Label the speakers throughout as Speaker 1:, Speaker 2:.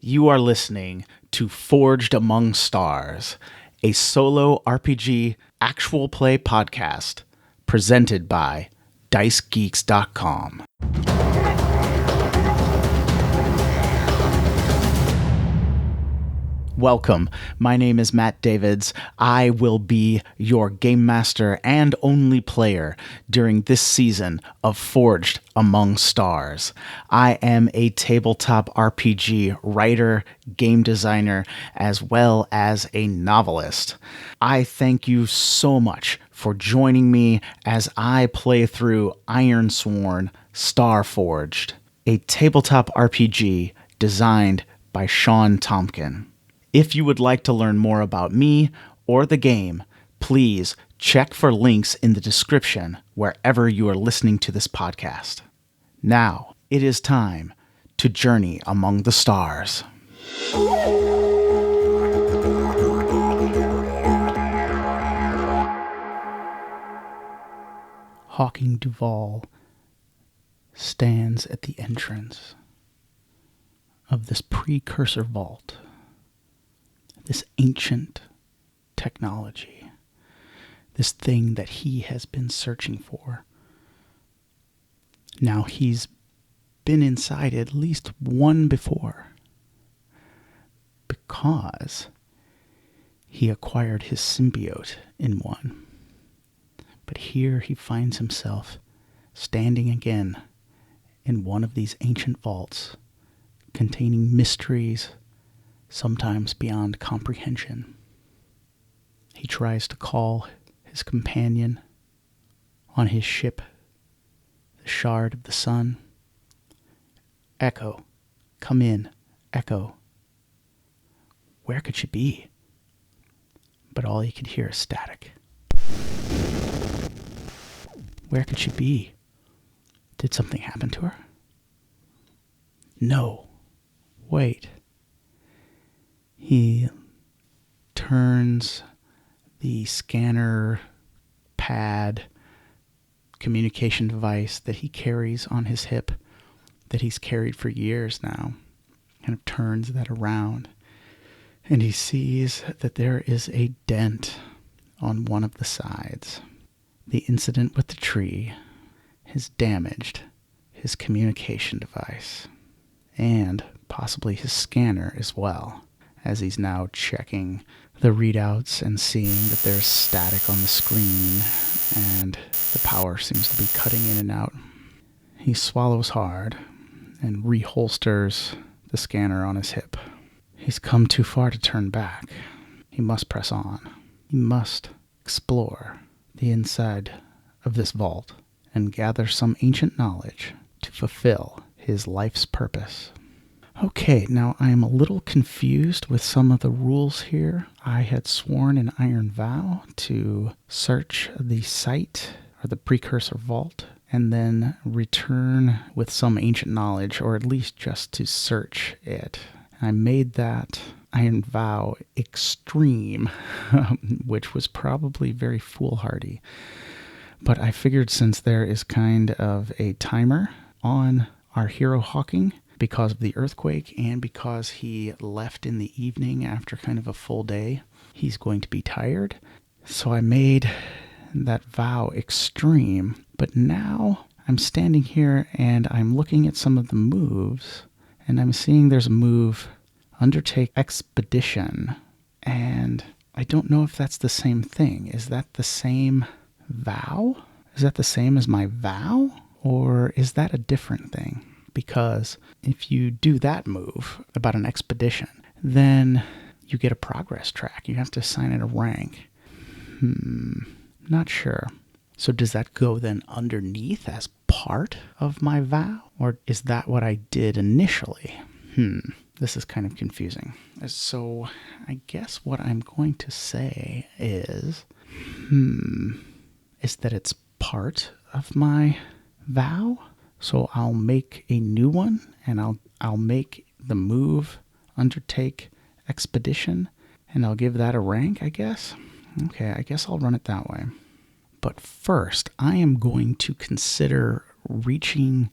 Speaker 1: You are listening to Forged Among Stars, a solo RPG actual play podcast presented by DiceGeeks.com. Welcome. My name is Matt Davids. I will be your game master and only player during this season of Forged Among Stars. I am a tabletop RPG writer, game designer, as well as a novelist. I thank you so much for joining me as I play through Ironsworn Starforged, a tabletop RPG designed by Shawn Tomkin. If you would like to learn more about me or the game, please check for links in the description wherever you are listening to this podcast. Now, it is time to journey among the stars. Hawking Duval stands at the entrance of this precursor vault. This ancient technology, this thing that he has been searching for. Now he's been inside at least one before, because he acquired his symbiote in one. But here he finds himself standing again in one of these ancient vaults containing mysteries sometimes beyond comprehension. He tries to call his companion on his ship, the Shard of the Sun. Echo, come in, Echo. Where could she be? But all he could hear is static. Where could she be? Did something happen to her? No. Wait. He turns the scanner pad communication device that he carries on his hip, that he's carried for years now, kind of turns that around, and he sees that there is a dent on one of the sides. The incident with the tree has damaged his communication device, and possibly his scanner as well, as he's now checking the readouts and seeing that there's static on the screen and the power seems to be cutting in and out. He swallows hard and reholsters the scanner on his hip. He's come too far to turn back. He must press on. He must explore the inside of this vault and gather some ancient knowledge to fulfill his life's purpose. Okay, now I am a little confused with some of the rules here. I had sworn an iron vow to search the site or the precursor vault and then return with some ancient knowledge, or at least just to search it. I made that iron vow extreme, which was probably very foolhardy. But I figured since there is kind of a timer on our hero Hawking, because of the earthquake and because he left in the evening after kind of a full day, he's going to be tired. So I made that vow extreme, but now I'm standing here and I'm looking at some of the moves, and I'm seeing there's a move, undertake expedition, and I don't know if that's the same thing. Is that the same vow? Is that the same as my vow? Or is that a different thing? Because if you do that move about an expedition, then you get a progress track. You have to assign it a rank. Not sure. So does that go then underneath as part of my vow? Or is that what I did initially? This is kind of confusing. So I guess what I'm going to say is that it's part of my vow. So I'll make a new one, and I'll make the move undertake expedition, and I'll give that a rank, I guess. Okay, I guess I'll run it that way. But first, I am going to consider reaching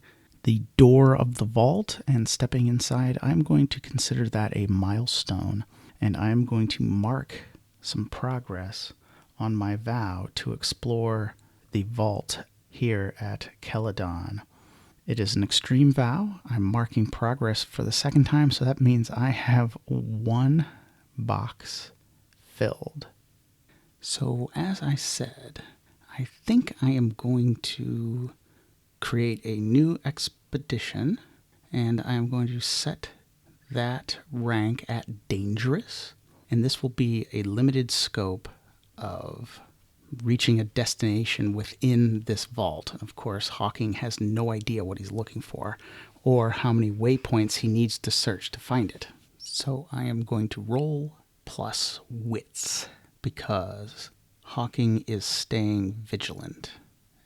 Speaker 1: the door of the vault and stepping inside, I'm going to consider that a milestone, and I'm going to mark some progress on my vow to explore the vault here at Celadon. It is an extreme vow. I'm marking progress for the second time, so that means I have one box filled. So as I said, I think I am going to create a new expedition, and I'm going to set that rank at dangerous, and this will be a limited scope of reaching a destination within this vault. Of course, Hawking has no idea what he's looking for or how many waypoints he needs to search to find it. So I am going to roll plus wits because Hawking is staying vigilant.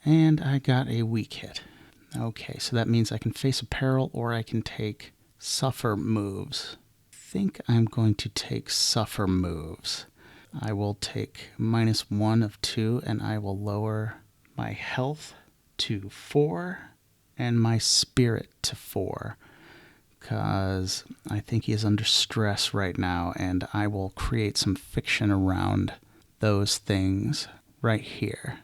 Speaker 1: And I got a weak hit. Okay, so that means I can face a peril or I can take suffer moves. I think I'm going to take suffer moves. I will take -1 of 2, and I will lower my health to 4 and my spirit to 4, because I think he is under stress right now, and I will create some fiction around those things right here.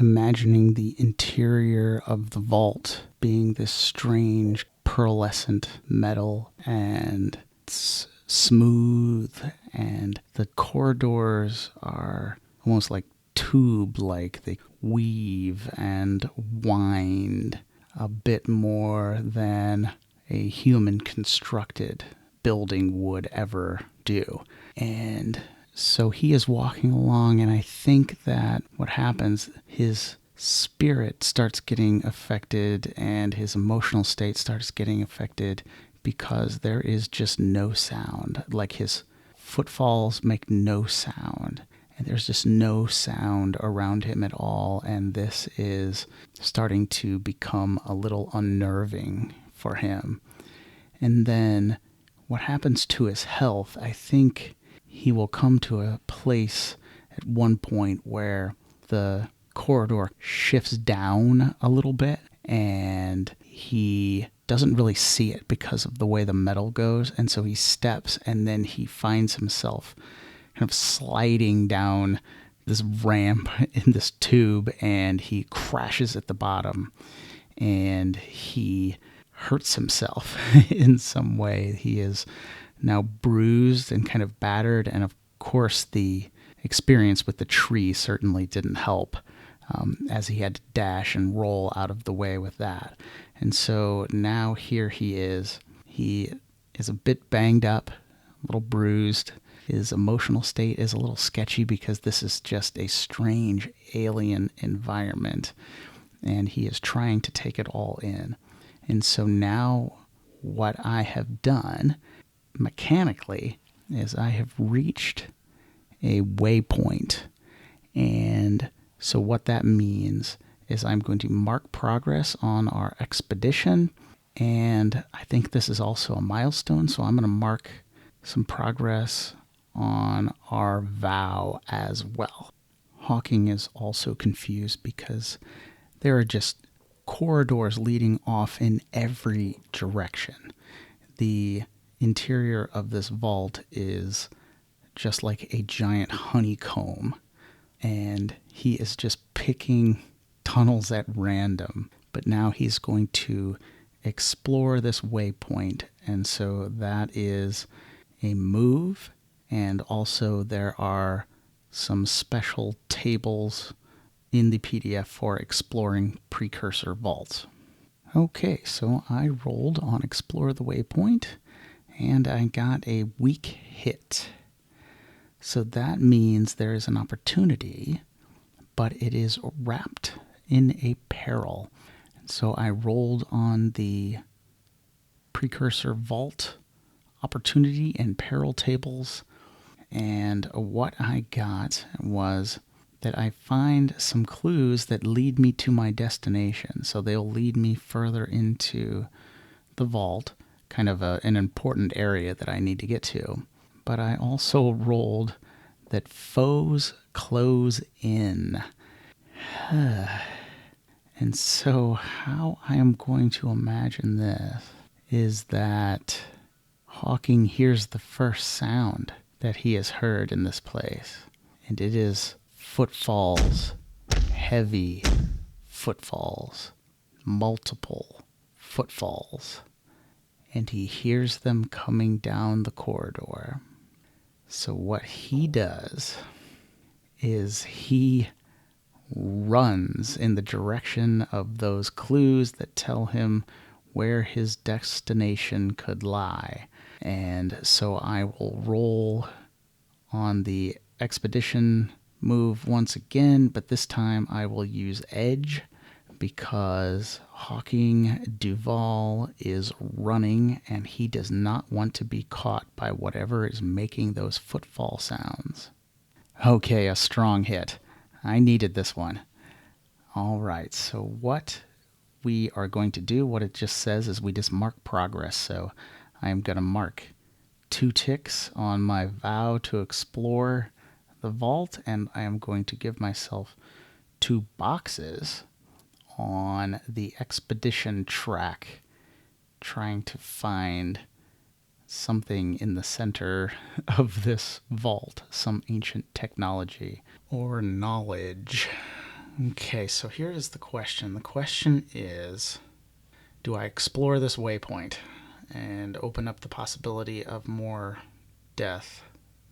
Speaker 1: Imagining the interior of the vault being this strange pearlescent metal, and it's smooth, and the corridors are almost like tube-like. They weave and wind a bit more than a human-constructed building would ever do. And so he is walking along, and I think that what happens, his spirit starts getting affected and his emotional state starts getting affected because there is just no sound. Like, his footfalls make no sound, and there's just no sound around him at all, and this is starting to become a little unnerving for him. And then what happens to his health, I think he will come to a place at one point where the corridor shifts down a little bit, and he doesn't really see it because of the way the metal goes, and so he steps, and then he finds himself kind of sliding down this ramp in this tube, and he crashes at the bottom, and he hurts himself in some way. He is now bruised and kind of battered, and of course the experience with the tree certainly didn't help, as he had to dash and roll out of the way with that. And so now here he is. He is a bit banged up, a little bruised. His emotional state is a little sketchy because this is just a strange alien environment, and he is trying to take it all in. And so now what I have done mechanically is I have reached a waypoint. And so what that means is I'm going to mark progress on our expedition, and I think this is also a milestone, so I'm going to mark some progress on our vow as well. Hawking is also confused because there are just corridors leading off in every direction. The interior of this vault is just like a giant honeycomb, and he is just picking tunnels at random. But now he's going to explore this waypoint, and so that is a move, and also there are some special tables in the PDF for exploring precursor vaults. Okay, so I rolled on Explore the Waypoint, and I got a weak hit. So that means there is an opportunity, but it is wrapped in a peril. So I rolled on the Precursor Vault opportunity and peril tables, and what I got was that I find some clues that lead me to my destination. So they'll lead me further into the vault, kind of an important area that I need to get to. But I also rolled that foes close in. And so how I am going to imagine this is that Hawking hears the first sound that he has heard in this place. And it is footfalls, heavy footfalls, multiple footfalls. And he hears them coming down the corridor. So what he does is he runs in the direction of those clues that tell him where his destination could lie. And so I will roll on the expedition move once again, but this time I will use edge because Hawking Duval is running and he does not want to be caught by whatever is making those footfall sounds. Okay, a strong hit. I needed this one. All right, so what we are going to do, what it just says is we just mark progress. So I am going to mark 2 ticks on my vow to explore the vault, and I am going to give myself 2 boxes on the expedition track, trying to find something in the center of this vault, some ancient technology or knowledge. Okay, so here is the question. The question is, do I explore this waypoint and open up the possibility of more death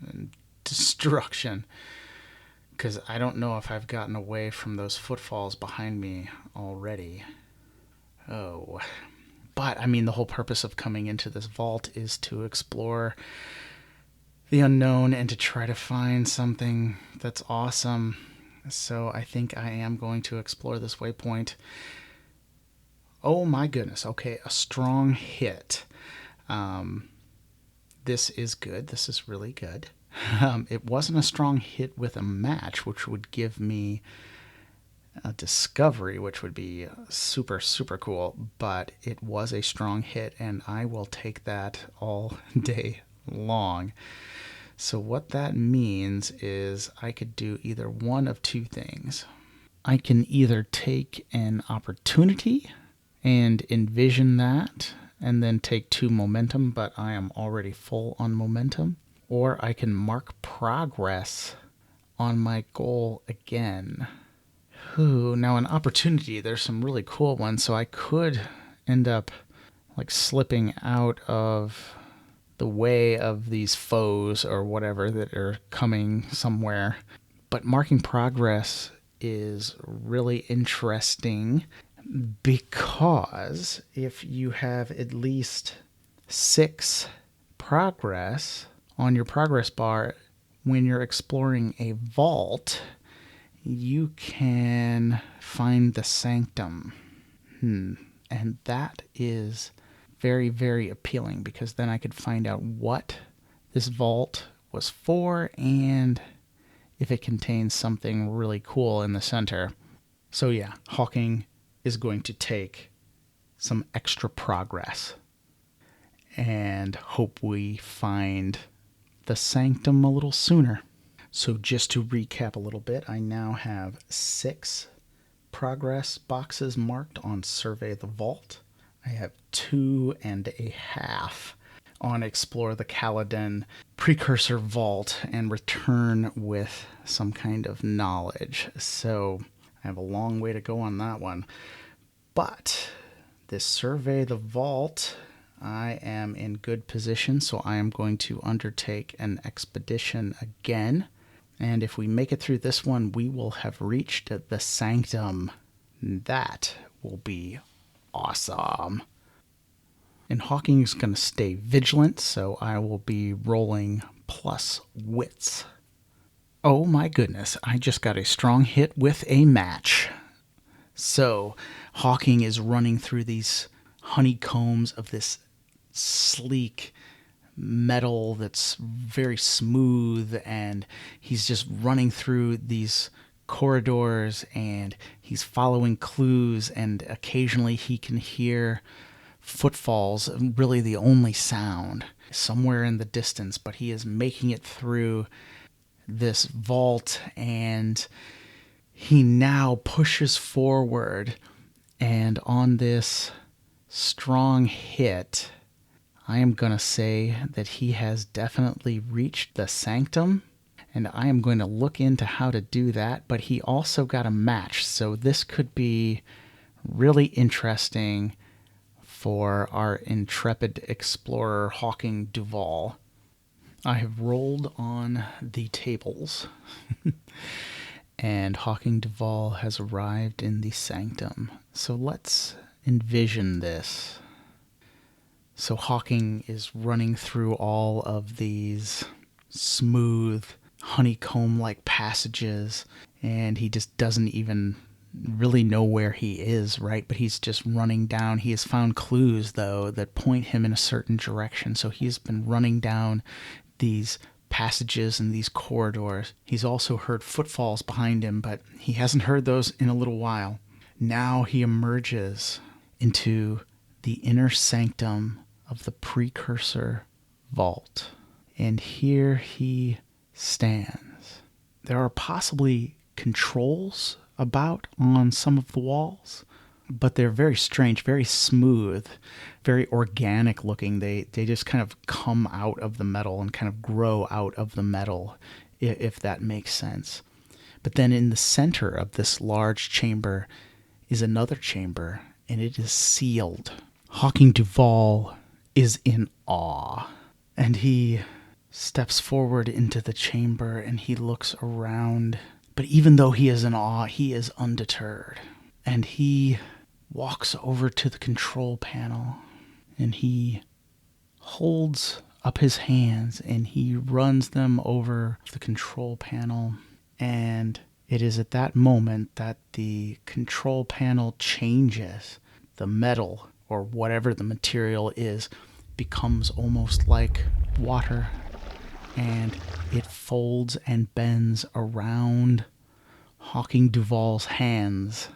Speaker 1: and destruction? Because I don't know if I've gotten away from those footfalls behind me already. Oh. But, I mean, the whole purpose of coming into this vault is to explore the unknown and to try to find something that's awesome. So I think I am going to explore this waypoint. Oh my goodness. Okay, a strong hit. This is good. This is really good. It wasn't a strong hit with a match, which would give me a discovery, which would be super, super cool. But it was a strong hit, and I will take that all day long. So what that means is I could do either one of 2 things. I can either take an opportunity and envision that and then take 2 momentum, but I am already full on momentum. Or I can mark progress on my goal again. Ooh, now an opportunity, there's some really cool ones, so I could end up like slipping out of the way of these foes or whatever that are coming somewhere. But marking progress is really interesting because if you have at least 6 progress on your progress bar when you're exploring a vault, you can find the sanctum. And that is very, very appealing because then I could find out what this vault was for and if it contains something really cool in the center. So yeah, Hawking is going to take some extra progress and hope we find the sanctum a little sooner. So just to recap a little bit, I now have 6 progress boxes marked on Survey the Vault. I have 2.5 on Explore the Caladan Precursor Vault and return with some kind of knowledge. So I have a long way to go on that one. But this Survey the Vault, I am in good position, so I am going to undertake an expedition again. And if we make it through this one, we will have reached the sanctum. That will be awesome. And Hawking is going to stay vigilant, so I will be rolling plus wits. Oh my goodness, I just got a strong hit with a match. So Hawking is running through these honeycombs of this sleek metal that's very smooth, and he's just running through these corridors and he's following clues, and occasionally he can hear footfalls, really the only sound, somewhere in the distance, but he is making it through this vault, and he now pushes forward And on this strong hit, I am going to say that he has definitely reached the sanctum, and I am going to look into how to do that, but he also got a match, so this could be really interesting for our intrepid explorer Hawking Duval. I have rolled on the tables, and Hawking Duval has arrived in the sanctum. So let's envision this. So Hawking is running through all of these smooth, honeycomb-like passages, and he just doesn't even really know where he is, right? But he's just running down. He has found clues, though, that point him in a certain direction. So he's been running down these passages and these corridors. He's also heard footfalls behind him, but he hasn't heard those in a little while. Now he emerges into the inner sanctum of the precursor vault. And here he stands. There are possibly controls about on some of the walls, but they're very strange, very smooth, very organic looking. They just kind of come out of the metal and kind of grow out of the metal, if that makes sense. But then in the center of this large chamber is another chamber, and it is sealed. Hawking Duval is in awe, and he steps forward into the chamber and he looks around. But even though he is in awe, he is undeterred. And he walks over to the control panel and he holds up his hands and he runs them over the control panel. And it is at that moment that the control panel changes. The metal, or whatever the material is, becomes almost like water, and it folds and bends around Hawking Duval's hands.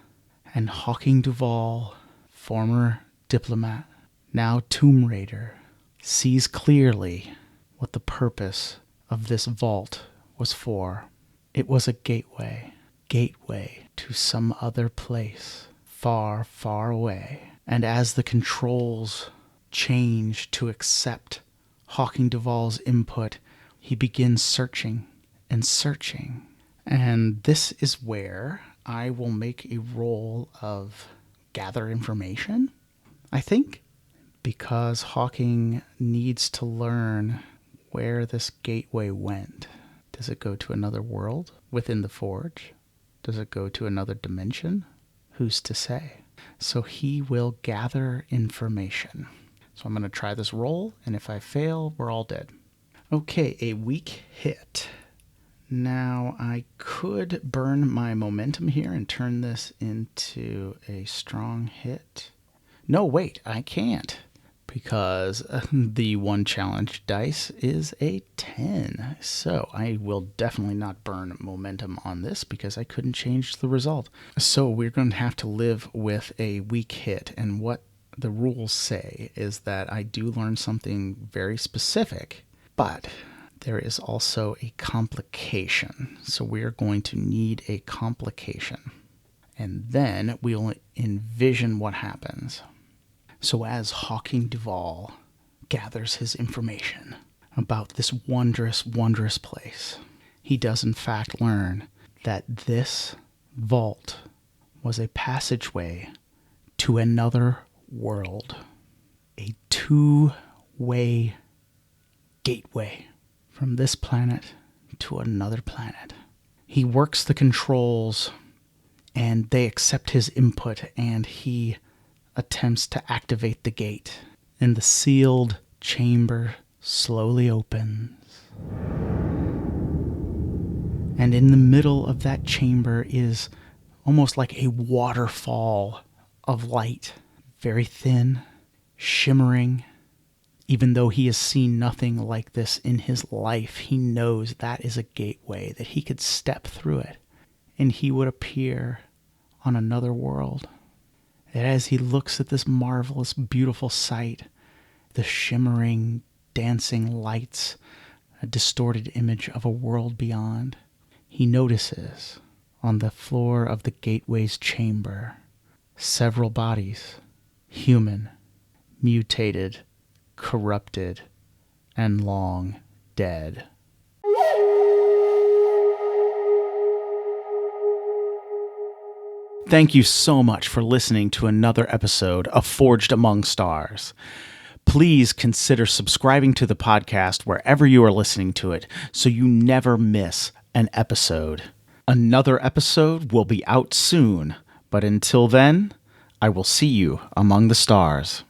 Speaker 1: And Hawking Duval, former diplomat, now Tomb Raider, sees clearly what the purpose of this vault was for. It was a gateway to some other place, far, far away. And as the controls change to accept Hawking Duval's input, he begins searching and searching. And this is where I will make a roll of gather information, I think, because Hawking needs to learn where this gateway went. Does it go to another world within the forge? Does it go to another dimension? Who's to say? So he will gather information. So I'm going to try this roll, and if I fail, we're all dead. Okay, a weak hit. Now, I could burn my momentum here and turn this into a strong hit. No, wait, I can't, because the one challenge dice is a 10. So I will definitely not burn momentum on this because I couldn't change the result. So we're going to have to live with a weak hit, and what the rules say is that I do learn something very specific, but there is also a complication. So we are going to need a complication. And then we'll envision what happens. So as Hawking Duval gathers his information about this wondrous, wondrous place, he does in fact learn that this vault was a passageway to another world. A two-way gateway from this planet to another planet. He works the controls and they accept his input, and he attempts to activate the gate. And the sealed chamber slowly opens. And in the middle of that chamber is almost like a waterfall of light. Very thin, shimmering. Even though he has seen nothing like this in his life, he knows that is a gateway, that he could step through it, and he would appear on another world. And as he looks at this marvelous, beautiful sight, the shimmering, dancing lights, a distorted image of a world beyond, he notices on the floor of the gateway's chamber Several bodies, human, mutated, corrupted, and long dead. Thank you so much for listening to another episode of Forged Among Stars. Please consider subscribing to the podcast wherever you are listening to it so you never miss an episode. Another episode will be out soon, but until then, I will see you among the stars.